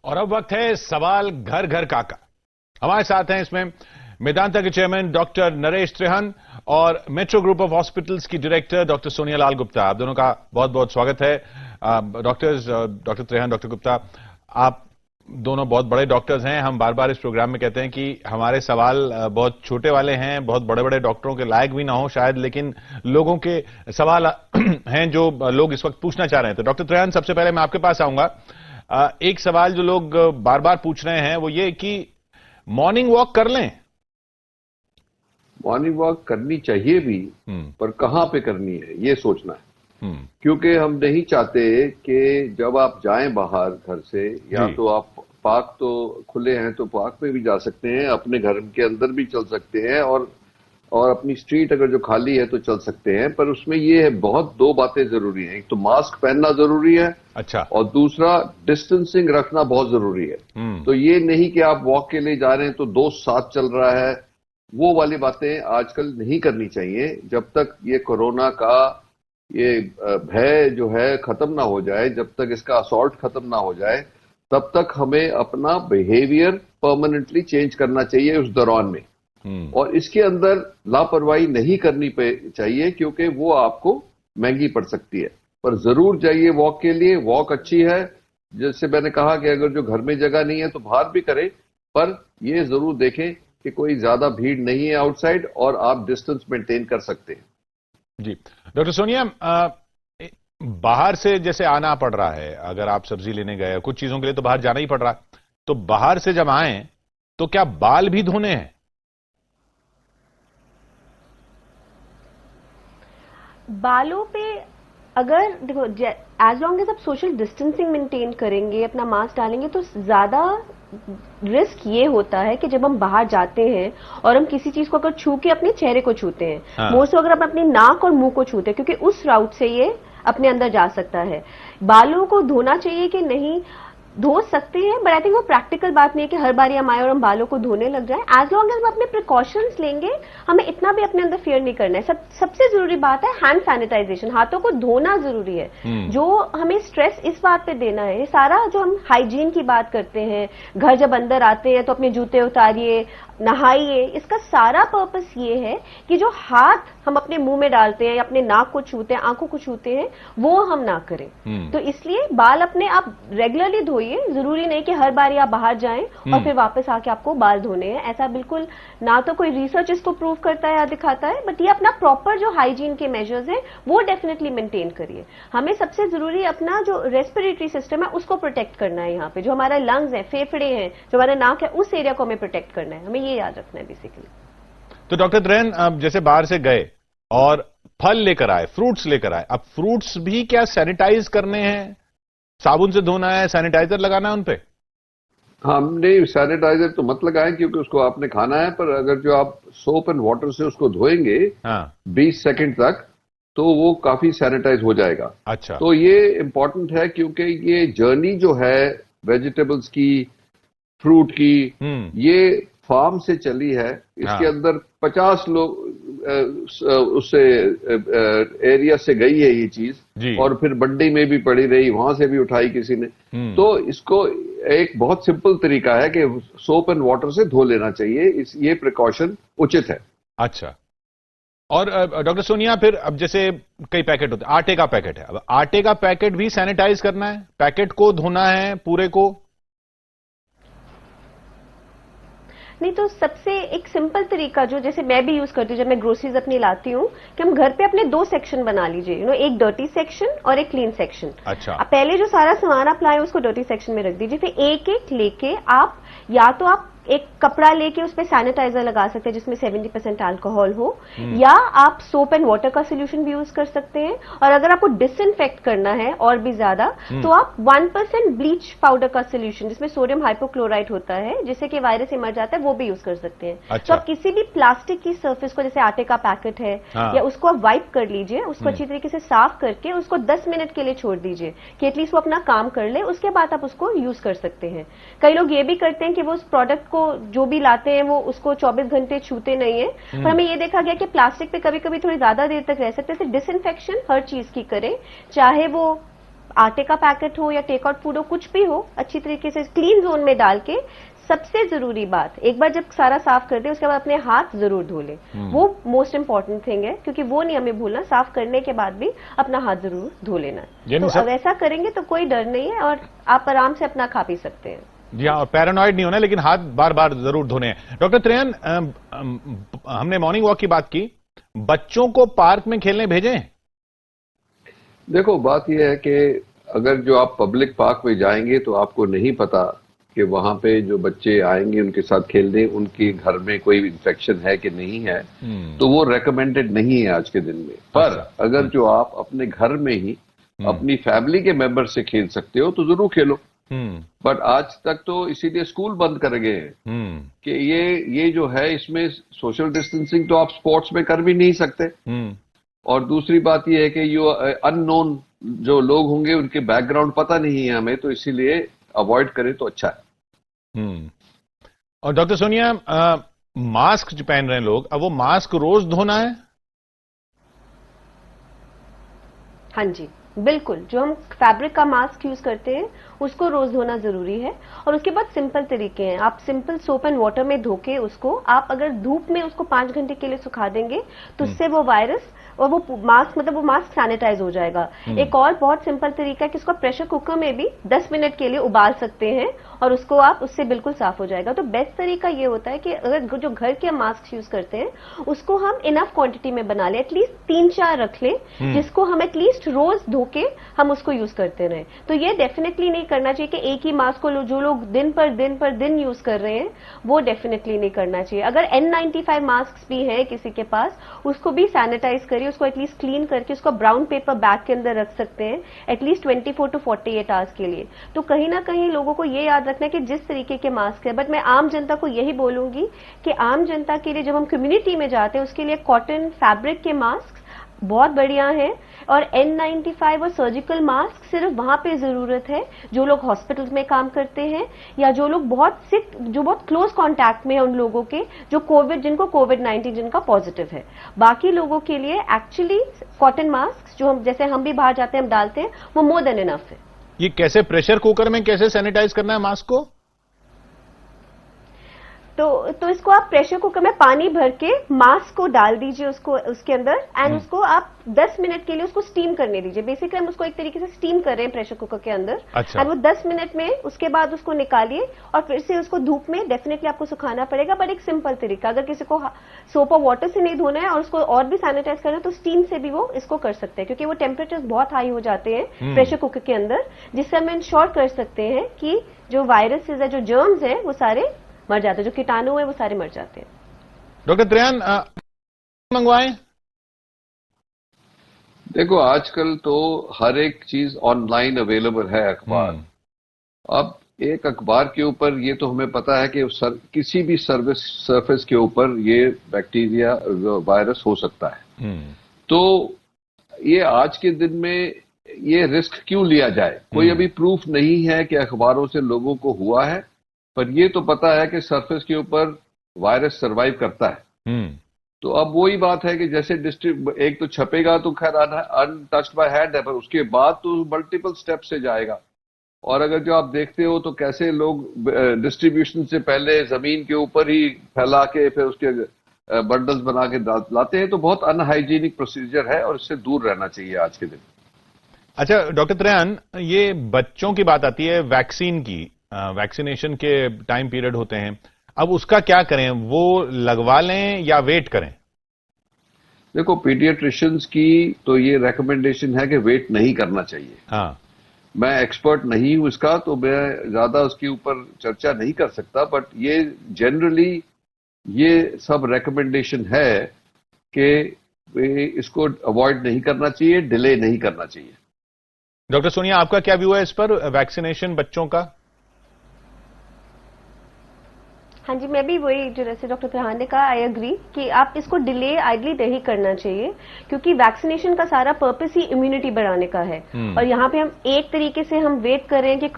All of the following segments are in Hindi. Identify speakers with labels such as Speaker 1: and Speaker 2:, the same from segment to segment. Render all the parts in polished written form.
Speaker 1: और अब वक्त है सवाल घर घर का। हमारे साथ हैं इसमें मेदांता के चेयरमैन डॉक्टर नरेश त्रेहन और मेट्रो ग्रुप ऑफ हॉस्पिटल्स की डायरेक्टर डॉक्टर सोनिया लाल गुप्ता। आप दोनों का बहुत बहुत स्वागत है। डॉक्टर त्रेहन, डॉक्टर गुप्ता, आप दोनों बहुत बड़े डॉक्टर्स हैं। हम बार बार इस प्रोग्राम में कहते हैं कि हमारे सवाल बहुत छोटे वाले हैं, बहुत बड़े बड़े डॉक्टरों के लायक भी ना हो शायद, लेकिन लोगों के सवाल हैं जो लोग इस वक्त पूछना चाह रहे हैं। तो डॉक्टर त्रेहन, सबसे पहले मैं आपके पास आऊंगा। एक सवाल जो लोग बार बार पूछ रहे हैं वो ये कि मॉर्निंग वॉक कर लें।
Speaker 2: मॉर्निंग वॉक करनी चाहिए भी, पर कहां पे करनी है ये सोचना है। क्योंकि हम नहीं चाहते कि जब आप जाएं बाहर घर से, या तो आप पार्क तो खुले हैं तो पार्क में भी जा सकते हैं, अपने घर के अंदर भी चल सकते हैं, और अपनी स्ट्रीट अगर जो खाली है तो चल सकते हैं। पर उसमें ये है, बहुत दो बातें जरूरी हैं। एक तो मास्क पहनना जरूरी है,
Speaker 1: अच्छा,
Speaker 2: और दूसरा डिस्टेंसिंग रखना बहुत जरूरी है। तो ये नहीं कि आप वॉक के लिए जा रहे हैं तो दोस्त साथ चल रहा है, वो वाली बातें आजकल नहीं करनी चाहिए। जब तक ये कोरोना का ये भय जो है खत्म ना हो जाए, जब तक इसका असॉल्ट खत्म ना हो जाए, तब तक हमें अपना बिहेवियर परमानेंटली चेंज करना चाहिए उस दौरान में। और इसके अंदर लापरवाही नहीं करनी चाहिए, क्योंकि वो आपको महंगी पड़ सकती है। पर जरूर जाइए वॉक के लिए। वॉक अच्छी है। जैसे मैंने कहा कि अगर जो घर में जगह नहीं है तो बाहर भी करें, पर ये जरूर देखें कि कोई ज्यादा भीड़ नहीं है आउटसाइड और आप डिस्टेंस मेंटेन कर सकते हैं।
Speaker 1: जी डॉक्टर सोनिया, बाहर से जैसे आना पड़ रहा है, अगर आप सब्जी लेने गए, कुछ चीजों के लिए तो बाहर जाना ही पड़ रहा है, तो बाहर से जब आए तो क्या बाल भी धोने हैं?
Speaker 3: बालों पे अगर देखो, एज लॉन्ग एज आप सोशल डिस्टेंसिंग मेंटेन करेंगे, अपना मास्क डालेंगे, तो ज्यादा रिस्क ये होता है कि जब हम बाहर जाते हैं और हम किसी चीज को अगर छू के अपने चेहरे को छूते हैं, मोस्ट अगर हम अपनी नाक और मुंह को छूते हैं, क्योंकि उस राउट से ये अपने अंदर जा सकता है। बालों को धोना चाहिए कि नहीं, धो सकते हैं, बट आई थिंक वो प्रैक्टिकल बात नहीं है कि हर बार हम आए और हम बालों को धोने लग जाए। एज लॉन्ग एज हम अपने प्रिकॉशंस लेंगे, हमें इतना भी अपने अंदर फियर नहीं करना है। सबसे जरूरी बात है हैंड सैनिटाइजेशन, हाथों को धोना जरूरी है। जो हमें स्ट्रेस इस बात पे देना है, सारा जो हम हाइजीन की बात करते हैं, घर जब अंदर आते हैं तो अपने जूते उतारिए, नहाइए, इसका सारा पर्पस ये है कि जो हाथ हम अपने मुंह में डालते हैं या अपने नाक को छूते हैं, आंखों को छूते हैं, वो हम ना करें। तो इसलिए बाल अपने आप रेगुलरली धोइए। जरूरी नहीं कि हर बार आप बाहर जाएं और फिर वापस आके आपको बाल धोने हैं, ऐसा बिल्कुल ना। तो कोई रिसर्च इसको प्रूव करता है या दिखाता है, बट ये अपना प्रॉपर जो हाइजीन के मेजर्स हैं वो डेफिनेटली मेंटेन करिए। हमें सबसे जरूरी अपना जो रेस्पिरेटरी सिस्टम है उसको प्रोटेक्ट करना है। यहाँ पे जो हमारा लंग्स है, फेफड़े हैं, जो हमारा नाक है, उस एरिया को हमें प्रोटेक्ट करना है। हमें ये याद रखना है बेसिकली।
Speaker 1: तो डॉक्टर त्रेहन, अब जैसे बाहर से गए और फल लेकर आए, फ्रूट्स लेकर आए, अब फ्रूट्स भी क्या सैनिटाइज करने हैं? साबुन से धोना है, सैनिटाइजर लगाना है उन पे?
Speaker 2: हमने सैनिटाइजर तो मत लगाएं, क्योंकि उसको आपने खाना है। पर अगर जो आप सोप एंड वाटर से उसको धोएंगे 20 सेकंड तक, तो वो काफी सैनिटाइज हो जाएगा।
Speaker 1: अच्छा,
Speaker 2: तो ये इंपॉर्टेंट है, क्योंकि ये जर्नी जो है वेजिटेबल्स की, फ्रूट की, ये फार्म से चली है। इसके अंदर 50 लोग उससे एरिया से गई है ये चीज, और फिर मंडी में भी पड़ी रही, वहां से भी उठाई किसी ने। तो इसको एक बहुत सिंपल तरीका है कि सोप एंड वाटर से धो लेना चाहिए। ये प्रिकॉशन उचित है।
Speaker 1: अच्छा, और डॉक्टर सोनिया, फिर अब जैसे कई पैकेट होते हैं, आटे का पैकेट है, अब आटे का पैकेट भी सैनिटाइज करना है, पैकेट को धोना है पूरे को?
Speaker 3: नहीं, तो सबसे एक सिंपल तरीका जो जैसे मैं भी यूज करती हूँ जब मैं ग्रोसरीज अपनी लाती हूँ, कि हम घर पे अपने 2 सेक्शन बना लीजिए। एक डर्टी सेक्शन और एक क्लीन सेक्शन।
Speaker 1: अच्छा,
Speaker 3: अब पहले जो सारा सामान आप लाए उसको डर्टी सेक्शन में रख दीजिए, फिर एक एक लेके आप या तो आप एक कपड़ा लेके उस पर सैनिटाइजर लगा सकते हैं जिसमें 70% अल्कोहल हो, या आप सोप एंड वाटर का सोल्यूशन भी यूज कर सकते हैं। और अगर आपको डिसइंफेक्ट करना है और भी ज्यादा, तो आप 1% ब्लीच पाउडर का सोल्यूशन जिसमें सोडियम हाइपोक्लोराइड होता है, जिससे कि वायरस मर जाता है, वो भी यूज कर सकते हैं।
Speaker 1: अच्छा।
Speaker 3: तो आप किसी भी प्लास्टिक की सर्फेस को, जैसे आटे का पैकेट है, या उसको आप वाइप कर लीजिए, उसको अच्छी तरीके से साफ करके उसको 10 मिनट के लिए छोड़ दीजिए कि एटलीस्ट वो अपना काम कर ले, उसके बाद आप उसको यूज कर सकते हैं। कई लोग ये भी करते हैं कि वो उस प्रोडक्ट को जो भी लाते हैं वो उसको 24 घंटे छूते नहीं है। पर हमें ये देखा गया कि प्लास्टिक पे कभी कभी थोड़ी ज्यादा देर तक रह सकते हैं। डिसइंफेक्शन हर चीज की करें, चाहे वो आटे का पैकेट हो या टेक आउट फूड हो, कुछ भी हो, अच्छी तरीके से क्लीन जोन में डाल के, सबसे जरूरी बात, एक बार जब सारा साफ कर दे उसके बाद अपने हाथ जरूर धो ले। वो मोस्ट इंपॉर्टेंट थिंग है, क्योंकि वो नहीं हमें भूलना, साफ करने के बाद भी अपना हाथ जरूर धो लेना। तो अब ऐसा करेंगे तो कोई डर नहीं है और आप आराम से अपना खा पी सकते हैं।
Speaker 1: जी हाँ, और पैरानॉइड नहीं होना, लेकिन हाथ बार बार जरूर धोने हैं। डॉक्टर त्रेहन, हमने मॉर्निंग वॉक की बात की, बच्चों को पार्क में खेलने भेजें?
Speaker 2: देखो, बात यह है कि अगर जो आप पब्लिक पार्क में जाएंगे तो आपको नहीं पता कि वहां पे जो बच्चे आएंगे उनके साथ खेलने, उनके घर में कोई इन्फेक्शन है कि नहीं है, तो वो रेकमेंडेड नहीं है आज के दिन में। पर अगर जो आप अपने घर में ही अपनी फैमिली के मेंबर से खेल सकते हो तो जरूर खेलो। बट आज तक तो इसीलिए स्कूल बंद कर गए हैं कि ये जो है, इसमें सोशल डिस्टेंसिंग तो आप स्पोर्ट्स में कर भी नहीं सकते। और दूसरी बात यह है कि जो अननोन जो लोग होंगे उनके बैकग्राउंड पता नहीं है हमें, तो इसीलिए अवॉइड करें तो अच्छा है।
Speaker 1: और डॉक्टर सोनिया, मास्क जो पहन रहे हैं लोग, अब वो मास्क रोज धोना है?
Speaker 3: हाँ जी, बिल्कुल। जो हम फैब्रिक का मास्क यूज करते हैं उसको रोज धोना जरूरी है। और उसके बाद सिंपल तरीके हैं, आप सिंपल सोप एंड वाटर में धो के उसको, आप अगर धूप में उसको 5 घंटे के लिए सुखा देंगे तो उससे वो वायरस और वो मास्क, मतलब वो मास्क सैनिटाइज हो जाएगा। एक और बहुत सिंपल तरीका है कि इसको प्रेशर कुकर में भी 10 मिनट के लिए उबाल सकते हैं और उसको आप, उससे बिल्कुल साफ हो जाएगा। तो बेस्ट तरीका ये होता है कि अगर जो घर के मास्क यूज करते हैं उसको हम इनफ क्वांटिटी में बना लें, एटलीस्ट 3-4 रख लें, जिसको हम एटलीस्ट रोज धो के हम उसको यूज करते रहे। तो ये डेफिनेटली नहीं करना चाहिए कि एक ही मास्क को जो लोग दिन पर दिन यूज कर रहे हैं, वो डेफिनेटली नहीं करना चाहिए। अगर N95 मास्क भी है किसी के पास, उसको भी सैनिटाइज करिए, उसको एटलीस्ट क्लीन करके उसको ब्राउन पेपर बैग के अंदर रख सकते हैं एटलीस्ट 24 to 48 आवर्स के लिए। तो कहीं ना कहीं लोगों को ये याद रखना है कि जिस तरीके के मास्क है, बट मैं आम जनता को यही बोलूंगी कि आम जनता के लिए जब हम कम्युनिटी में जाते हैं उसके लिए कॉटन फैब्रिक के मास्क बहुत बढ़िया है। और N95 और सर्जिकल मास्क सिर्फ वहां पे जरूरत है जो लोग हॉस्पिटल्स में काम करते हैं या जो लोग बहुत सिक, जो बहुत क्लोज कांटेक्ट में है उन लोगों के, जो जिनको कोविड-19 जिनका पॉजिटिव है। बाकी लोगों के लिए एक्चुअली कॉटन मास्क जो हम, जैसे हम भी बाहर जाते हैं हम डालते हैं, वो मोर देन इनफ है।
Speaker 1: ये कैसे, प्रेशर कुकर में कैसे सैनिटाइज करना है मास्क को?
Speaker 3: तो इसको आप प्रेशर कुकर में पानी भर के मास्क को डाल दीजिए उसके अंदर, एंड उसको आप 10 मिनट के लिए उसको स्टीम करने दीजिए। बेसिकली हम उसको एक तरीके से स्टीम कर रहे हैं प्रेशर कुकर के अंदर।
Speaker 1: अच्छा।
Speaker 3: एंड वो 10 मिनट में, उसके बाद उसको निकालिए और फिर से उसको धूप में डेफिनेटली आपको सुखाना पड़ेगा। बट एक सिंपल तरीका, अगर किसी को सोप और वाटर से नहीं धोना है और उसको और भी सैनिटाइज करना है तो स्टीम से भी वो इसको कर सकते हैं, क्योंकि वो टेम्परेचर बहुत हाई हो जाते हैं प्रेशर कुकर के अंदर, जिससे हम इंश्योर कर सकते हैं कि जो वायरसेस है, जो जर्म्स हैं, वो सारे मर जाते हैं, जो कीटाणु है वो सारे मर जाते हैं।
Speaker 1: डॉक्टर त्रेहन, मंगवाएं?
Speaker 2: देखो, आजकल तो हर एक चीज ऑनलाइन अवेलेबल है। अखबार, अब एक अखबार के ऊपर ये तो हमें पता है कि किसी भी सरफेस के ऊपर ये बैक्टीरिया वायरस हो सकता है। तो ये आज के दिन में ये रिस्क क्यों लिया जाए? कोई अभी प्रूफ नहीं है कि अखबारों से लोगों को हुआ है, पर ये तो पता है कि सरफेस के ऊपर वायरस सरवाइव करता है। तो अब वही बात है कि जैसे एक तो छपेगा तो खैर अनटच्ड बाय हैंड है, पर उसके बाद तो मल्टीपल स्टेप से जाएगा। और अगर जो आप देखते हो तो कैसे लोग डिस्ट्रीब्यूशन से पहले जमीन के ऊपर ही फैला के फिर उसके बंडल्स बना के लाते हैं, तो बहुत अनहाइजीनिक प्रोसीजर है और इससे दूर रहना चाहिए आज के दिन।
Speaker 1: अच्छा डॉक्टर त्रेहन, ये बच्चों की बात आती है, वैक्सीन की, वैक्सीनेशन के टाइम पीरियड होते हैं, अब उसका क्या करें? वो लगवा लें या वेट करें?
Speaker 2: देखो, पीडियाट्रिशियंस की तो ये रेकमेंडेशन है कि वेट नहीं करना चाहिए।
Speaker 1: हाँ,
Speaker 2: मैं एक्सपर्ट नहीं हूं इसका, तो मैं ज्यादा उसके ऊपर चर्चा नहीं कर सकता, बट ये जनरली ये सब रेकमेंडेशन है कि इसको अवॉइड नहीं करना चाहिए, डिले नहीं करना चाहिए।
Speaker 1: डॉक्टर सोनिया, आपका क्या व्यू है इस पर, वैक्सीनेशन बच्चों का?
Speaker 3: हाँ जी, मैं भी वही, जो जैसे डॉक्टर त्रेहन ने कहा, आई एग्री कि आप इसको डिले आइडली नहीं करना चाहिए, क्योंकि वैक्सीनेशन का सारा पर्पस ही इम्यूनिटी बढ़ाने का है। और यहाँ पे हम एक तरीके से हम वेट कर रहे हैं कि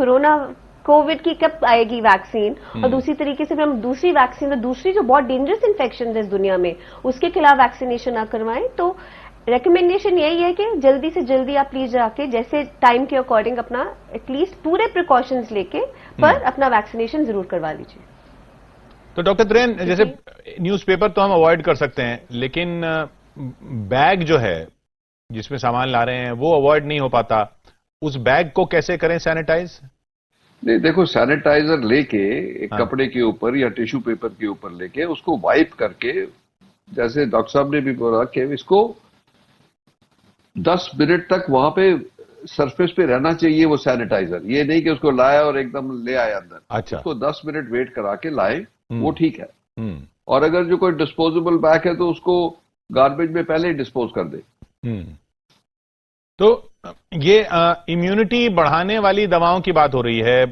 Speaker 3: कोविड की कब आएगी वैक्सीन, और दूसरी तरीके से फिर हम दूसरी वैक्सीन, दूसरी जो बहुत डेंजरस इन्फेक्शन है इस दुनिया में, उसके खिलाफ वैक्सीनेशन ना करवाएं। तो रिकमेंडेशन यही है कि जल्दी से जल्दी आप प्लीज जाके जैसे टाइम के अकॉर्डिंग अपना एटलीस्ट पूरे प्रिकॉशंस लेके पर अपना वैक्सीनेशन जरूर करवा लीजिए।
Speaker 1: तो डॉक्टर त्रेन, जैसे न्यूज़पेपर तो हम अवॉइड कर सकते हैं, लेकिन बैग जो है जिसमें सामान ला रहे हैं वो अवॉइड नहीं हो पाता, उस बैग को कैसे करें सैनिटाइज?
Speaker 2: नहीं, देखो, सैनिटाइजर लेके एक कपड़े के ऊपर या टिश्यू पेपर के ऊपर लेके उसको वाइप करके, जैसे डॉक्टर साहब ने भी बोला कि इसको 10 मिनट तक वहां पे सरफेस पे रहना चाहिए वो सैनिटाइजर। ये नहीं कि उसको लाया और एकदम ले आया अंदर।
Speaker 1: अच्छा।
Speaker 2: उसको 10 मिनट वेट करा के लाए, वो ठीक है। और अगर जो कोई डिस्पोजेबल बैग है तो उसको गार्बेज में पहले ही डिस्पोज कर दे।
Speaker 1: तो ये इम्यूनिटी बढ़ाने वाली दवाओं की बात हो रही है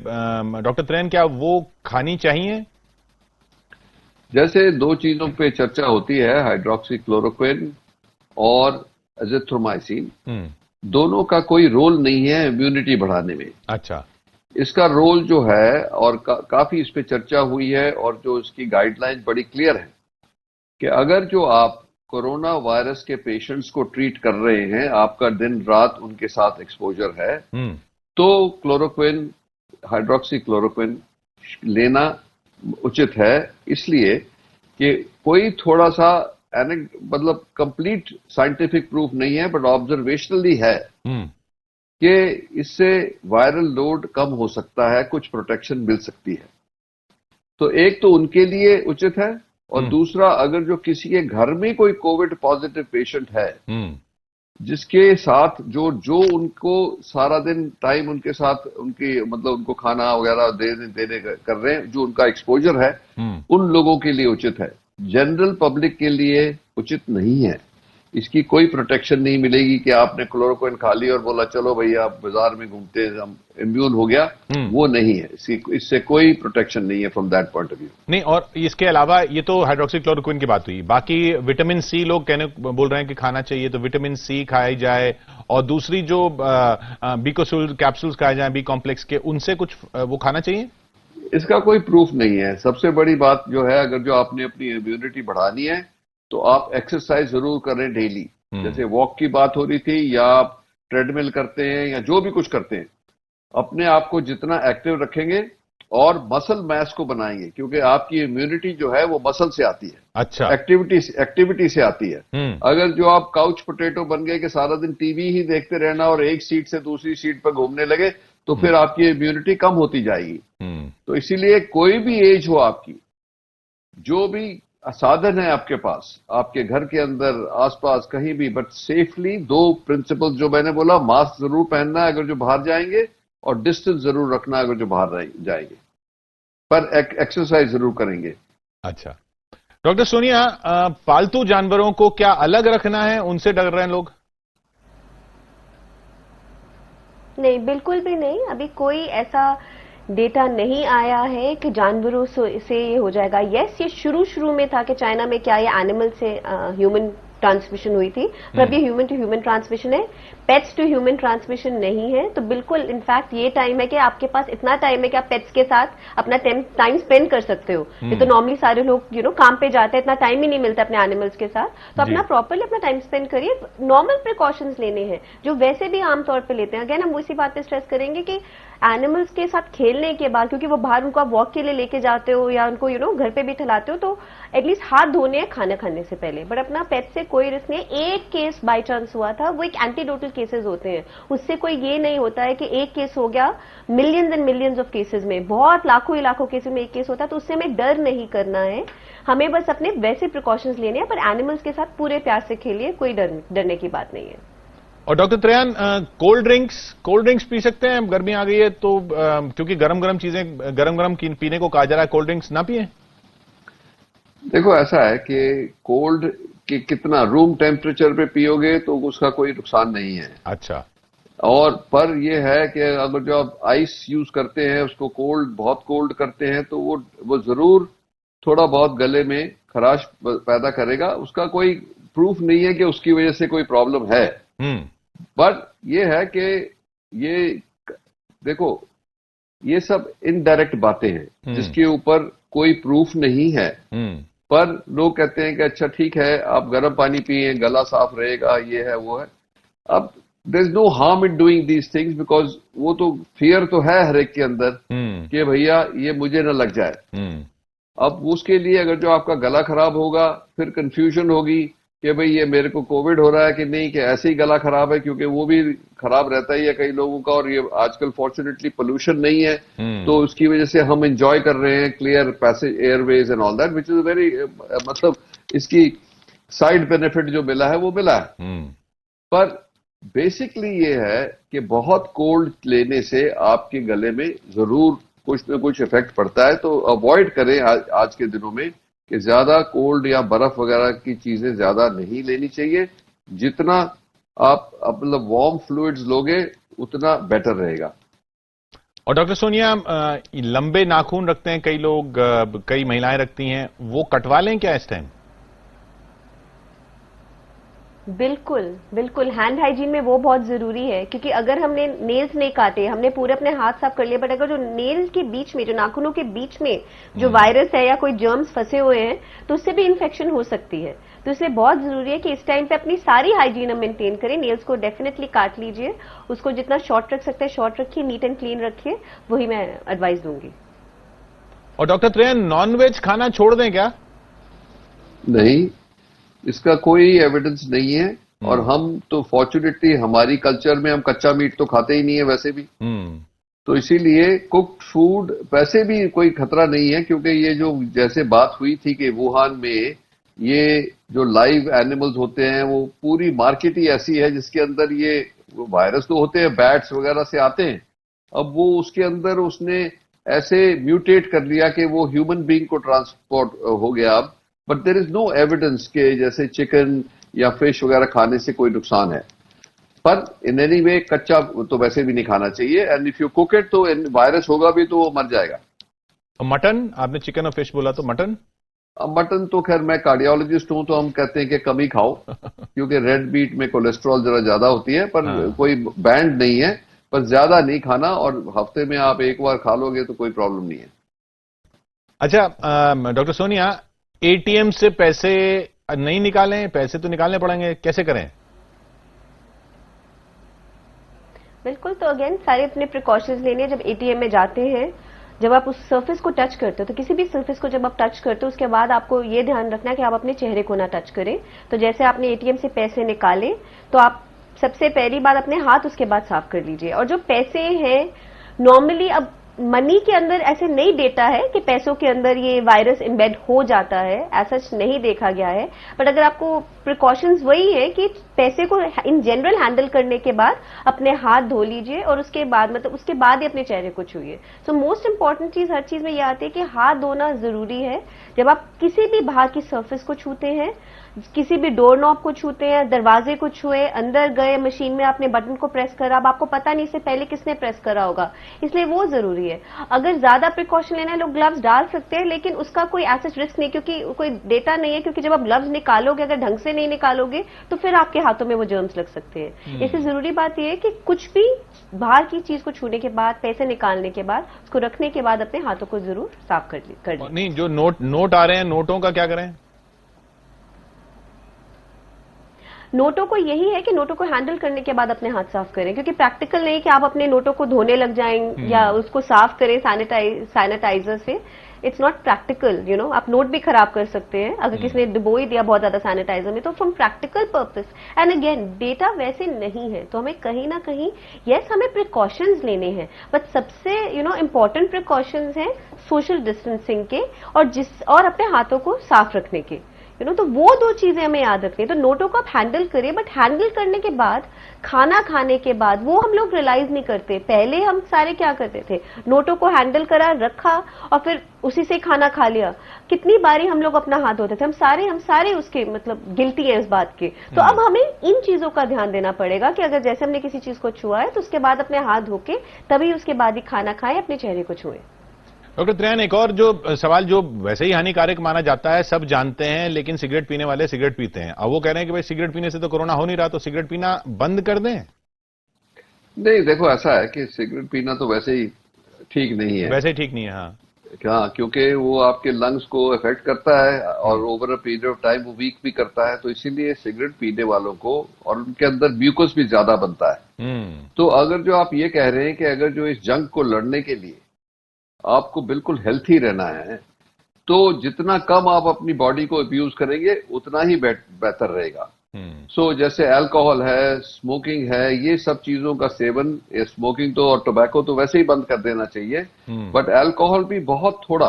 Speaker 1: डॉक्टर त्रेन, क्या वो खानी चाहिए?
Speaker 2: जैसे दो चीजों पे चर्चा होती है, हाइड्रोक्सीक्लोरोक्विन और एजिथ्रोमाइसिन। दोनों का कोई रोल नहीं है इम्यूनिटी बढ़ाने में।
Speaker 1: अच्छा।
Speaker 2: इसका रोल जो है, और काफी इस पे चर्चा हुई है, और जो इसकी गाइडलाइन बड़ी क्लियर है कि अगर जो आप कोरोना वायरस के पेशेंट्स को ट्रीट कर रहे हैं, आपका दिन रात उनके साथ एक्सपोजर है, तो क्लोरोक्विन, हाइड्रोक्सीक्लोरोक्विन लेना उचित है। इसलिए कि कोई थोड़ा सा मतलब कंप्लीट साइंटिफिक प्रूफ नहीं है, बट ऑब्जर्वेशनली है कि इससे वायरल लोड कम हो सकता है, कुछ प्रोटेक्शन मिल सकती है। तो एक तो उनके लिए उचित है, और दूसरा, अगर जो किसी के घर में कोई कोविड पॉजिटिव पेशेंट है जिसके साथ जो उनको सारा दिन टाइम उनके साथ उनकी मतलब उनको खाना वगैरह देने कर रहे हैं, जो उनका एक्सपोजर है, उन लोगों के लिए उचित है। जनरल पब्लिक के लिए उचित नहीं है। इसकी कोई प्रोटेक्शन नहीं मिलेगी कि आपने क्लोरोक्विन खा ली और बोला चलो भैया आप बाजार में घूमते हैं, हम इम्यून हो गया। वो नहीं है, इससे कोई प्रोटेक्शन नहीं है from that point of view.
Speaker 1: नहीं, और इसके अलावा ये तो हाइड्रोक्सीक्लोरोक्विन की बात हुई, बाकी विटामिन सी लोग बोल रहे हैं कि खाना चाहिए, तो विटामिन सी खाई जाए, और दूसरी जो बीकोसूल कैप्सूल्स खाए जाए बी कॉम्प्लेक्स के, उनसे कुछ वो खाना चाहिए?
Speaker 2: इसका कोई प्रूफ नहीं है। सबसे बड़ी बात जो है, अगर जो आपने अपनी इम्यूनिटी बढ़ानी है तो आप एक्सरसाइज जरूर करें डेली। जैसे वॉक की बात हो रही थी, या आप ट्रेडमिल करते हैं, या जो भी कुछ करते हैं, अपने आप को जितना एक्टिव रखेंगे और मसल मैस को बनाएंगे, क्योंकि आपकी इम्यूनिटी जो है वो मसल से आती है।
Speaker 1: अच्छा।
Speaker 2: एक्टिविटी से आती है। अगर जो आप काउच पोटैटो बन गए कि सारा दिन टीवी ही देखते रहना और एक सीट से दूसरी सीट पर घूमने लगे, तो फिर आपकी इम्यूनिटी कम होती जाएगी। तो इसीलिए कोई भी एज हो आपकी, जो भी साधन है आपके पास, आपके घर के अंदर, आसपास, कहीं भी, बट सेफली, 2 प्रिंसिपल्स जो मैंने बोला, मास्क जरूर पहनना है अगर जो बाहर जाएंगे, और डिस्टेंस जरूर रखना अगर जो बाहर जाएंगे, पर एक्सरसाइज जरूर करेंगे।
Speaker 1: अच्छा डॉक्टर सोनिया, पालतू जानवरों को क्या अलग रखना है? उनसे डर रहे हैं लोग।
Speaker 3: नहीं, बिल्कुल भी नहीं। अभी कोई ऐसा डेटा नहीं आया है कि जानवरों से ये हो जाएगा। यस, ये शुरू में था कि चाइना में क्या ये एनिमल से ह्यूमन ट्रांसमिशन हुई थी, पर अब ये ह्यूमन टू ह्यूमन ट्रांसमिशन है, पेट्स टू ह्यूमन ट्रांसमिशन नहीं है। तो बिल्कुल, इनफैक्ट ये टाइम है कि आपके पास इतना टाइम है कि आप पेट्स के साथ अपना टाइम स्पेंड कर सकते हो। ये तो नॉर्मली सारे लोग काम पे जाते हैं, इतना टाइम ही नहीं मिलता अपने एनिमल्स के साथ, तो अपना प्रॉपरली अपना टाइम स्पेंड करिए। नॉर्मल प्रिकॉशंस लेने हैं जो वैसे भी आमतौर पर लेते हैं। अगेन हम उसी बात पे स्ट्रेस करेंगे कि एनिमल्स के साथ खेलने के बाद, क्योंकि वो बाहर उनको आप वॉक के लिए लेके जाते हो या उनको घर पे भी खिलाते हो, तो एटलीस्ट हाथ धोने हैं खाना खाने से पहले। बट अपना पेट से कोई रिस्क नहीं। एक केस बाय चांस हुआ था, वो एक एंटीडोटल केसेस होते हैं, उससे कोई ये नहीं होता है कि एक केस हो गया। Millions and millions of cases में, बहुत लाखों ही लाखों केसेस में एक केस होता है, तो उससे हमें डर नहीं करना है। हमें बस अपने वैसे प्रिकॉशंस लेने हैं, पर एनिमल्स के साथ पूरे प्यार से खेलिए, कोई डरने की बात नहीं है।
Speaker 1: और डॉक्टर त्रेयन, कोल्ड ड्रिंक्स पी सकते हैं? गर्मी आ गई है तो क्योंकि गरम चीजें गरम पीने को कहा जा रहा है, कोल्ड ड्रिंक्स ना पिए?
Speaker 2: देखो, ऐसा है कि कोल्ड कि कितना रूम टेम्परेचर पे पियोगे तो उसका कोई नुकसान नहीं है।
Speaker 1: अच्छा।
Speaker 2: और पर यह है कि अगर जो आप आइस यूज करते हैं, उसको बहुत कोल्ड करते हैं, तो वो जरूर थोड़ा बहुत गले में खराश पैदा करेगा। उसका कोई प्रूफ नहीं है कि उसकी वजह से कोई प्रॉब्लम है। बट ये है कि ये देखो, ये सब इनडायरेक्ट बातें हैं जिसके ऊपर कोई प्रूफ नहीं है। पर लोग कहते हैं कि अच्छा ठीक है, आप गर्म पानी पिए, गला साफ रहेगा, ये है वो है। अब there is no harm in doing these things, because वो तो फियर तो है हर एक के अंदर कि भैया ये मुझे ना लग जाए। अब उसके लिए अगर जो आपका गला खराब होगा, फिर कंफ्यूजन होगी कि भाई ये मेरे को कोविड हो रहा है कि नहीं, कि ऐसे ही गला खराब है, क्योंकि वो भी खराब रहता ही है कई लोगों का। और ये आजकल फॉर्चुनेटली पोल्यूशन नहीं है, तो उसकी वजह से हम एंजॉय कर रहे हैं clear passage Airways and all that, which is very, मतलब इसकी साइड बेनिफिट जो मिला है वो मिला है। पर बेसिकली ये है कि बहुत कोल्ड लेने से आपके गले में जरूर कुछ न कुछ इफेक्ट पड़ता है। तो अवॉइड करें आज के दिनों में कि ज्यादा कोल्ड या बर्फ वगैरह की चीजें ज्यादा नहीं लेनी चाहिए। जितना आप मतलब वार्म फ्लूइड्स लोगे उतना बेटर रहेगा।
Speaker 1: और डॉक्टर सोनिया, लंबे नाखून रखते हैं कई लोग, कई महिलाएं रखती हैं, वो कटवा लें क्या इस टाइम?
Speaker 3: बिल्कुल बिल्कुल, हैंड हाइजीन में वो बहुत जरूरी है, क्योंकि अगर हमने नेल्स नहीं काटे, हमने पूरे अपने हाथ साफ कर लिए, बट अगर जो नेल्स के बीच में, जो नाखूनों के बीच में जो वायरस है या कोई जर्म्स फंसे हुए हैं, तो उससे भी इन्फेक्शन हो सकती है। तो इसलिए बहुत जरूरी है कि इस टाइम पे अपनी सारी हाइजीन हम मेंटेन करें। नेल्स को डेफिनेटली काट लीजिए, उसको जितना शॉर्ट रख सकते हैं शॉर्ट रखिए, नीट एंड क्लीन रखिए, वही मैं एडवाइस दूंगी।
Speaker 1: और डॉक्टर त्रेहन, नॉनवेज खाना छोड़ दें क्या?
Speaker 2: नहीं, इसका कोई एविडेंस नहीं है। और हम तो फॉर्चुनेटली हमारी कल्चर में हम कच्चा मीट तो खाते ही नहीं है वैसे भी। तो इसीलिए कुक्ड फूड वैसे भी कोई खतरा नहीं है, क्योंकि ये जो जैसे बात हुई थी कि वुहान में ये जो लाइव एनिमल्स होते हैं, वो पूरी मार्केट ही ऐसी है जिसके अंदर ये वायरस तो होते हैं, बैट्स वगैरह से आते हैं। अब वो उसके अंदर उसने ऐसे म्यूटेट कर लिया कि वो ह्यूमन बीइंग को ट्रांसपोर्ट हो गया अब। But there is no evidence के जैसे चिकन या फिश वगैरह खाने से कोई नुकसान है। पर इन एनी वे कच्चा तो वैसे भी नहीं खाना चाहिए, and if you cook it तो वायरस होगा भी तो वो मर जाएगा।
Speaker 1: मटन, आपने चिकन और फिश बोला, तो मटन?
Speaker 2: मटन तो खैर मैं कार्डियोलॉजिस्ट हूं, तो हम कहते हैं कि कम ही खाओ, क्योंकि रेड मीट में कोलेस्ट्रॉल जरा ज्यादा होती है। पर कोई बैंड नहीं है, पर ज्यादा नहीं खाना, और हफ्ते में आप एक बार खा लोगे तो कोई प्रॉब्लम नहीं है।
Speaker 1: अच्छा डॉक्टर सोनिया, एटीएम से पैसे नहीं निकालें, पैसे तो निकालने पड़ेंगे, कैसे करें?
Speaker 3: बिल्कुल, तो अगेन सारे अपने प्रिकॉशंस लेने हैं। जब एटीएम में जाते हैं, जब आप उस सरफेस को टच करते हो, तो किसी भी सरफेस को जब आप टच करते हो, उसके बाद आपको ये ध्यान रखना है कि आप अपने चेहरे को ना टच करें। तो जैसे आपने एटीएम से पैसे निकाले, तो आप सबसे पहली बात अपने हाथ उसके बाद साफ कर लीजिए। और जो पैसे हैं, नॉर्मली अब मनी के अंदर ऐसे नहीं डेटा है कि पैसों के अंदर ये वायरस एम्बेड हो जाता है, ऐसा नहीं देखा गया है। बट अगर आपको प्रिकॉशंस वही है कि पैसे को इन जनरल हैंडल करने के बाद अपने हाथ धो लीजिए, और उसके बाद मतलब उसके बाद ही अपने चेहरे को छूइए। सो मोस्ट इंपॉर्टेंट चीज हर चीज में ये आती है कि हाथ धोना जरूरी है। जब आप किसी भी बाहर की सरफेस को छूते हैं, किसी भी डोर नॉब को छूते हैं, दरवाजे को छुए, अंदर गए, मशीन में आपने बटन को प्रेस करा, अब आपको पता नहीं इससे पहले किसने प्रेस करा होगा, इसलिए वो जरूरी है। अगर ज्यादा प्रिकॉशन लेना है, लोग ग्लव्स डाल सकते हैं, लेकिन उसका कोई ऐसा रिस्क नहीं, क्योंकि कोई डेटा नहीं है। क्योंकि जब आप ग्लव्स निकालोगे, अगर ढंग से नहीं निकालोगे, तो फिर आपके हाथों में वो जर्म्स लग सकते हैं। इससे जरूरी बात यह है कि कुछ भी बाहर की चीज को छूने के बाद, पैसे निकालने के बाद, उसको रखने के बाद अपने हाथों को जरूर साफ कर लीजिए।
Speaker 1: नहीं, जो नोट आ रहे हैं, नोटों का क्या करें?
Speaker 3: नोटों को यही है कि नोटों को हैंडल करने के बाद अपने हाथ साफ करें, क्योंकि प्रैक्टिकल नहीं कि आप अपने नोटों को धोने लग जाएं या उसको साफ करें सैनिटाइजर से। It's not practical, you know. आप नोट भी खराब कर सकते हैं अगर किसी ने डुबो ही दिया बहुत ज्यादा सैनिटाइजर में। तो from practical purpose, and again data वैसे नहीं है, तो हमें कहीं ना कहीं यस हमें प्रिकॉशंस लेने हैं, बट सबसे इंपॉर्टेंट प्रिकॉशंस हैं सोशल डिस्टेंसिंग के और अपने हाथों को साफ रखने के। तो वो दो चीजें हमें याद रखनी है। तो नोटों को आप हैंडल करें, बट हैंडल करने के बाद, खाना खाने के बाद, वो हम लोग रियलाइज नहीं करते। पहले हम सारे क्या करते थे, नोटों को हैंडल करा, रखा, और फिर उसी से खाना खा लिया। कितनी बारी हम लोग अपना हाथ धोते थे, हम सारे उसके गिल्टी है इस बात के। तो अब हमें इन चीजों का ध्यान देना पड़ेगा कि अगर जैसे हमने किसी चीज को छुआ है, तो उसके बाद अपने हाथ धो के तभी उसके बाद ही खाना खाएं, अपने चेहरे को छुएं।
Speaker 1: डॉक्टर त्रेहन, एक और जो सवाल जो वैसे ही हानिकारक माना जाता है, सब जानते हैं, लेकिन सिगरेट पीने वाले सिगरेट पीते हैं। अब वो कह रहे हैं कि भाई सिगरेट पीने से तो कोरोना हो नहीं रहा, तो सिगरेट पीना बंद कर दें?
Speaker 2: नहीं, देखो ऐसा है कि सिगरेट पीना तो वैसे ही ठीक नहीं है।
Speaker 1: वैसे ही ठीक नहीं है, हाँ।
Speaker 2: हाँ, क्योंकि वो आपके लंग्स को इफेक्ट करता है और over a period of time वो वीक भी करता है, तो इसीलिए सिगरेट पीने वालों को और उनके अंदर म्यूकस भी ज्यादा बनता है। तो अगर जो आप ये कह रहे हैं कि अगर जो इस जंग को लड़ने के लिए आपको बिल्कुल हेल्थी रहना है, तो जितना कम आप अपनी बॉडी को अब्यूज करेंगे उतना ही बेहतर रहेगा। सो जैसे अल्कोहल है, स्मोकिंग है, ये सब चीजों का सेवन, स्मोकिंग तो और टोबैको तो वैसे ही बंद कर देना चाहिए, बट अल्कोहल भी बहुत थोड़ा,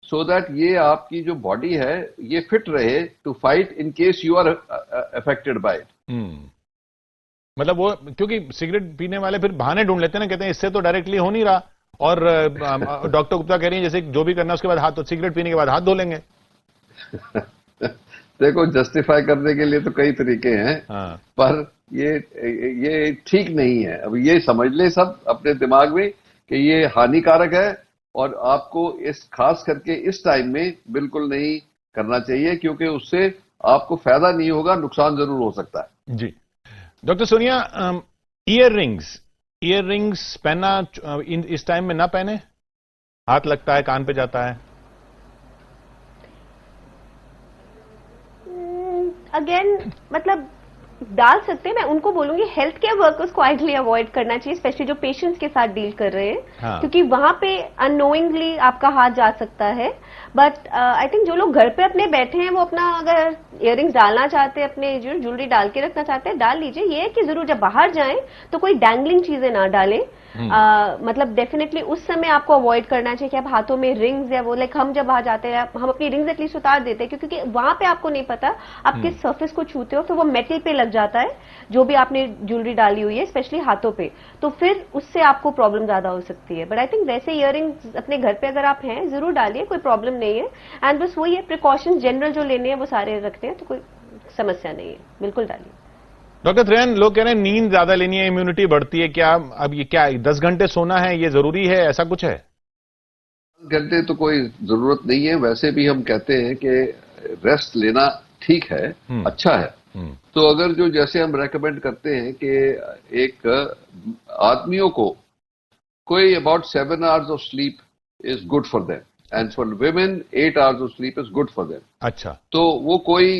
Speaker 2: सो दैट ये आपकी जो बॉडी है ये फिट रहे to fight in case you are affected by it.
Speaker 1: मतलब वो क्योंकि सिगरेट पीने वाले फिर बहाने ढूंढ लेते हैं ना, कहते हैं इससे तो डायरेक्टली हो नहीं रहा, और डॉक्टर गुप्ता कह रही है जैसे जो भी करना है उसके बाद हाथ, तो सिगरेट पीने के बाद हाथ धो लेंगे।
Speaker 2: देखो, जस्टिफाई करने के लिए तो कई तरीके हैं, पर ये ठीक नहीं है। अब ये समझ ले सब अपने दिमाग में कि ये हानिकारक है और आपको इस खास करके इस टाइम में बिल्कुल नहीं करना चाहिए, क्योंकि उससे आपको फायदा नहीं होगा, नुकसान जरूर हो सकता है।
Speaker 1: जी डॉक्टर सोनिया, ईयर रिंग्स पहनना इस टाइम में ना पहने, हाथ लगता है, कान पे जाता है।
Speaker 3: अगेन मतलब डाल सकते हैं, मैं उनको बोलूंगी हेल्थ केयर वर्कर्स को आइडली अवॉइड करना चाहिए, स्पेशली जो पेशेंट्स के साथ डील कर रहे हैं। क्योंकि वहां पे अननोइंगली आपका हाथ जा सकता है। बट आई थिंक जो लोग घर पे अपने बैठे हैं वो अपना अगर इयररिंग्स डालना चाहते हैं, अपने जो ज्वेलरी डाल के रखना चाहते हैं, डाल लीजिए। ये है कि जरूर जब बाहर जाएं तो कोई डैंगलिंग चीजें ना डालें। मतलब डेफिनेटली उस समय आपको अवॉइड करना चाहिए कि आप हाथों में रिंग्स या वो लाइक हम जब बाहर जाते हैं हम अपनी रिंग्स एटलीस्ट उतार देते हैं, क्योंकि वहां पे आपको नहीं पता आप किस सर्फेस को छूते हो, फिर वो मेटल पे लग जाता है जो भी आपने ज्वेलरी डाली हुई है, स्पेशली हाथों पे, तो फिर उससे आपको प्रॉब्लम ज्यादा हो सकती है। बट आई थिंक वैसे इयररिंग्स अपने घर पे अगर आप हैं जरूर डालिए, कोई प्रॉब्लम नहीं है। एंड बस वही है, प्रिकॉशंस जनरल जो लेने हैं वो सारे रखते हैं, तो कोई समस्या नहीं है, बिल्कुल डालिए।
Speaker 1: डॉक्टर त्रेहन, लोग कह रहे हैं नींद ज्यादा लेनी है, इम्यूनिटी बढ़ती है, क्या अब ये क्या 10 घंटे सोना है, ये जरूरी है, ऐसा कुछ है?
Speaker 2: 10 घंटे तो कोई जरूरत नहीं है, वैसे भी हम कहते हैं कि रेस्ट लेना ठीक है, अच्छा है। तो अगर जो जैसे हम रेकमेंड करते हैं कि एक आदमियों को कोई about 7 hours of sleep is good for them, and for women 8 hours of sleep is good for them.
Speaker 1: अच्छा,
Speaker 2: तो वो कोई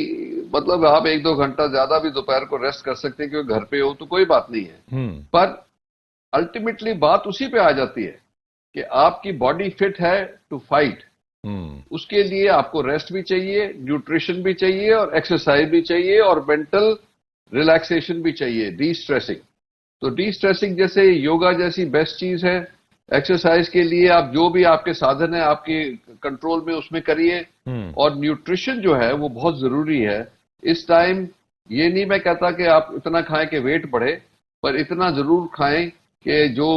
Speaker 2: मतलब आप 1-2 घंटा ज्यादा भी दोपहर को रेस्ट कर सकते हैं, क्योंकि घर पे हो तो कोई बात नहीं है। पर अल्टीमेटली बात उसी पे आ जाती है कि आपकी बॉडी फिट है टू फाइट। उसके लिए आपको रेस्ट भी चाहिए, न्यूट्रिशन भी चाहिए, और एक्सरसाइज भी चाहिए, और मेंटल रिलैक्सेशन भी चाहिए, डी स्ट्रेसिंग। तो डी स्ट्रेसिंग जैसे योगा जैसी बेस्ट चीज है। एक्सरसाइज के लिए आप जो भी आपके साधन है आपके कंट्रोल में उसमें करिए, और न्यूट्रिशन जो है वो बहुत जरूरी है इस टाइम। ये नहीं मैं कहता कि आप इतना खाएं कि वेट बढ़े, पर इतना जरूर खाएं कि जो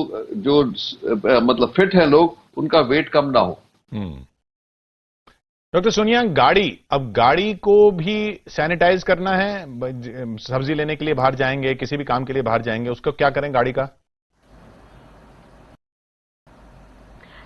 Speaker 2: मतलब फिट है लोग, उनका वेट कम ना हो।
Speaker 1: डॉक्टर सोनिया, अब गाड़ी को भी सैनिटाइज करना है, सब्जी लेने के लिए बाहर जाएंगे, किसी भी काम के लिए बाहर जाएंगे, उसको क्या करें गाड़ी का?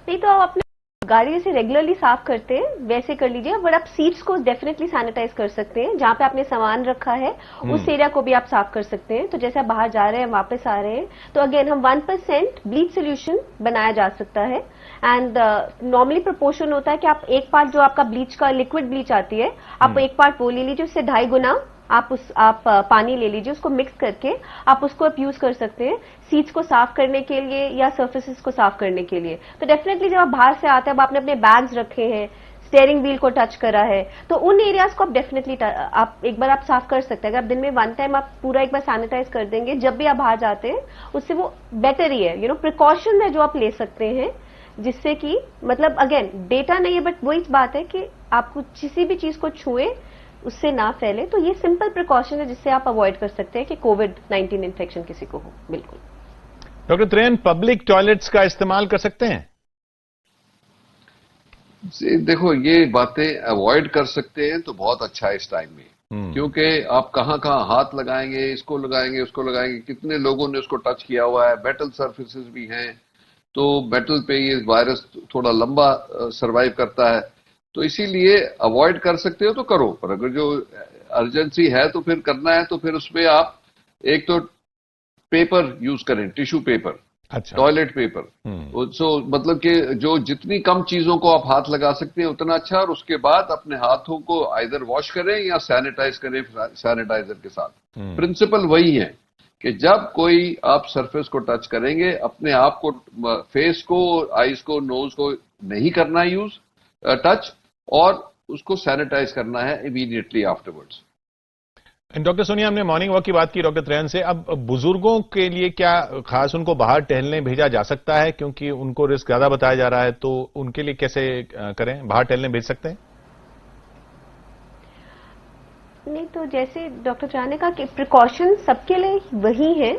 Speaker 3: नहीं तो आप अपने गाड़ी जैसे रेगुलरली साफ करते हैं वैसे कर लीजिए, बट आप सीट्स को डेफिनेटली सैनिटाइज कर सकते हैं। जहां पे आपने सामान रखा है उस एरिया को भी आप साफ कर सकते हैं। तो जैसे आप बाहर जा रहे हैं वापस आ रहे हैं तो अगेन हम 1% ब्लीच सोल्यूशन बनाया जा सकता है। एंड नॉर्मली प्रोपोर्शन होता है कि आप एक पार्ट जो आपका ब्लीच का लिक्विड ब्लीच आती है आप एक पार्ट वो ले लीजिए, उससे 2.5 गुना आप पानी ले लीजिए, उसको मिक्स करके आप उसको आप यूज कर सकते हैं सीट्स को साफ करने के लिए या सर्फेसेस को साफ करने के लिए। तो डेफिनेटली जब आप बाहर से आते हैं, अब आपने अपने बैग्स रखे हैं, स्टीयरिंग व्हील को टच करा है, तो उन एरियाज को आप डेफिनेटली आप एक बार आप साफ कर सकते हैं। अगर आप दिन में 1 टाइम आप पूरा एक बार सैनिटाइज कर देंगे जब भी आप बाहर जाते हैं, उससे वो बेटर ही है। प्रिकॉशन है जो आप ले सकते हैं, जिससे कि मतलब अगेन डेटा नहीं है, बट वही बात है कि आपको किसी भी चीज को छुए उससे ना फैले। तो ये सिंपल प्रिकॉशन है जिससे आप अवॉइड कर सकते हैं कि कोविड-19 इन्फेक्शन किसी को हो। बिल्कुल।
Speaker 1: डॉक्टर त्रेहन, पब्लिक टॉयलेट्स का इस्तेमाल कर सकते हैं?
Speaker 2: देखो, ये बातें अवॉइड कर सकते हैं तो बहुत अच्छा है इस टाइम में, क्योंकि आप कहां हाथ लगाएंगे, इसको लगाएंगे, उसको लगाएंगे, कितने लोगों ने उसको टच किया हुआ है। मेटल सर्फेसेस भी हैं, तो मेटल पे ये वायरस थोड़ा लंबा सरवाइव करता है, तो इसीलिए अवॉइड कर सकते हो तो करो। पर अगर जो अर्जेंसी है तो फिर करना है, तो फिर उसमें आप एक तो पेपर यूज करें, टिश्यू पेपर।
Speaker 1: अच्छा।
Speaker 2: Toilet paper. सो मतलब कि जो जितनी कम चीजों को आप हाथ लगा सकते हैं उतना अच्छा, और उसके बाद अपने हाथों को आइदर वॉश करें या सैनिटाइज करें सैनिटाइजर के साथ। प्रिंसिपल वही है कि जब कोई आप सरफेस को टच करेंगे, अपने आप को, फेस को, आईज को, नोज को नहीं करना यूज टच, और उसको सैनिटाइज करना है इमीडिएटली आफ्टरवर्ड्स।
Speaker 1: डॉक्टर सोनिया, हमने मॉर्निंग वॉक की बात की डॉक्टर त्रेहन से। अब बुजुर्गों के लिए क्या खास उनको बाहर टहलने भेजा जा सकता है, क्योंकि उनको रिस्क ज्यादा बताया जा रहा है, तो उनके लिए कैसे करें, बाहर टहलने भेज सकते हैं?
Speaker 3: नहीं, तो जैसे डॉक्टर त्रेहन ने कहा कि प्रिकॉशन सबके लिए वही है।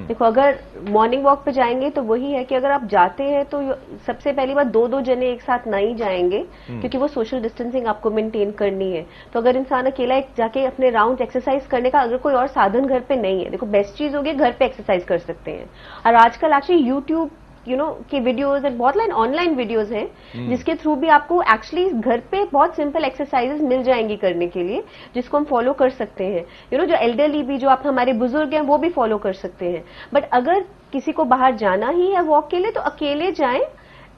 Speaker 3: देखो, अगर मॉर्निंग वॉक पे जाएंगे तो वही है कि अगर आप जाते हैं तो सबसे पहली बात, दो जने एक साथ नहीं जाएंगे, क्योंकि वो सोशल डिस्टेंसिंग आपको मेंटेन करनी है। तो अगर इंसान अकेला जाके अपने राउंड एक्सरसाइज करने का अगर कोई और साधन घर पे नहीं है, देखो बेस्ट चीज होगी घर पे एक्सरसाइज कर सकते हैं। और आजकल एक्चुअली यूट्यूब की वीडियोस एंड बहुत ऑनलाइन वीडियोस हैं जिसके थ्रू भी आपको एक्चुअली घर पे बहुत सिंपल एक्सरसाइजेस मिल जाएंगी करने के लिए, जिसको हम फॉलो कर सकते हैं। जो एल्डरली भी, जो आप हमारे बुजुर्ग हैं, वो भी फॉलो कर सकते हैं। बट अगर किसी को बाहर जाना ही है वॉक के लिए तो अकेले जाएं,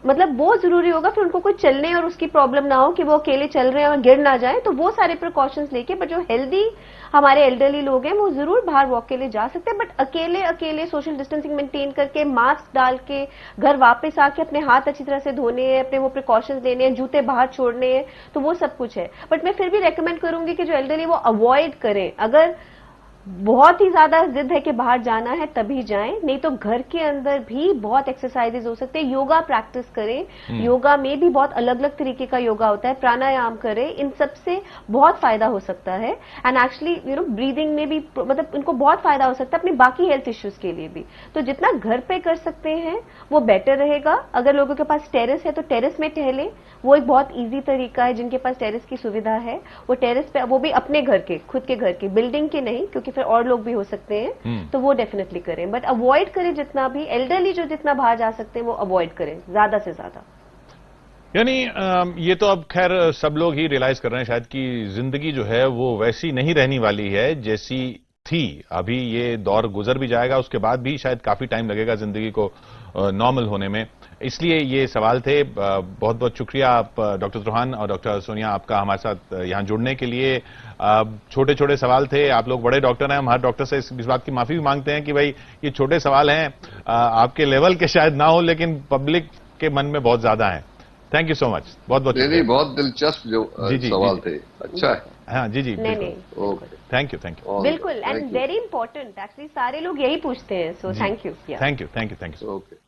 Speaker 3: मतलब वो जरूरी होगा, फिर उनको कोई चलने और उसकी प्रॉब्लम ना हो कि वो अकेले चल रहे हैं और गिर ना जाए, तो वो सारे प्रिकॉशंस लेके। बट जो हेल्दी हमारे एल्डरली लोग हैं वो जरूर बाहर वॉक के लिए जा सकते हैं, बट अकेले सोशल डिस्टेंसिंग मेंटेन करके, मास्क डाल के घर वापस आके अपने हाथ अच्छी तरह से धोने हैं, अपने वो प्रिकॉशंस लेने हैं, जूते बाहर छोड़ने हैं, तो वो सब कुछ है। बट मैं फिर भी रेकमेंड करूंगी कि जो एल्डरली वो अवॉइड करें। अगर बहुत ही ज्यादा जिद है कि बाहर जाना है तभी जाएं, नहीं तो घर के अंदर भी बहुत एक्सरसाइजेज हो सकते हैं। योगा प्रैक्टिस करें, योगा में भी बहुत अलग अलग तरीके का योगा होता है, प्राणायाम करें, इन सब से बहुत फायदा हो सकता है। एंड एक्चुअली ब्रीदिंग में भी, मतलब इनको बहुत फायदा हो सकता है अपनी बाकी हेल्थ इश्यूज के लिए भी। तो जितना घर पे कर सकते हैं वो बेटर रहेगा। अगर लोगों के पास टेरेस है तो टेरेस में टहलें, वो एक बहुत ईजी तरीका है। जिनके पास टेरेस की सुविधा है वो टेरेस पे, वो भी अपने घर के, खुद के घर के, बिल्डिंग के नहीं, क्योंकि फिर और लोग भी हो सकते हैं, तो वो डेफिनेटली करें। बट अवॉइड करें जितना भी, एल्डरली जो जितना बाहर जा सकते हैं वो अवॉइड करें ज्यादा से ज्यादा।
Speaker 1: यानी ये तो अब खैर सब लोग ही रियलाइज कर रहे हैं शायद कि जिंदगी जो है वो वैसी नहीं रहने वाली है जैसी थी। अभी ये दौर गुजर भी जाएगा, उसके बाद भी शायद काफी टाइम लगेगा जिंदगी को नॉर्मल होने में। इसलिए ये सवाल थे। बहुत बहुत शुक्रिया आप डॉक्टर त्रेहन और डॉक्टर सोनिया, आपका हमारे साथ यहां जुड़ने के लिए। छोटे छोटे सवाल थे, आप लोग बड़े डॉक्टर हैं, हम हर डॉक्टर से इस बात की माफी भी मांगते हैं कि भाई ये छोटे सवाल हैं, आपके लेवल के शायद ना हो, लेकिन पब्लिक के मन में बहुत ज्यादा है। थैंक यू सो मच, बहुत बहुत
Speaker 2: नहीं, बहुत दिलचस्प जो सवाल थे। अच्छा है।
Speaker 1: हाँ जी जी,
Speaker 3: नहीं,
Speaker 1: थैंक यू
Speaker 3: बिल्कुल, एंड वेरी इंपॉर्टेंट, एक्चुअली सारे लोग यही पूछते हैं, so thank you.
Speaker 1: Thank you.
Speaker 2: Okay.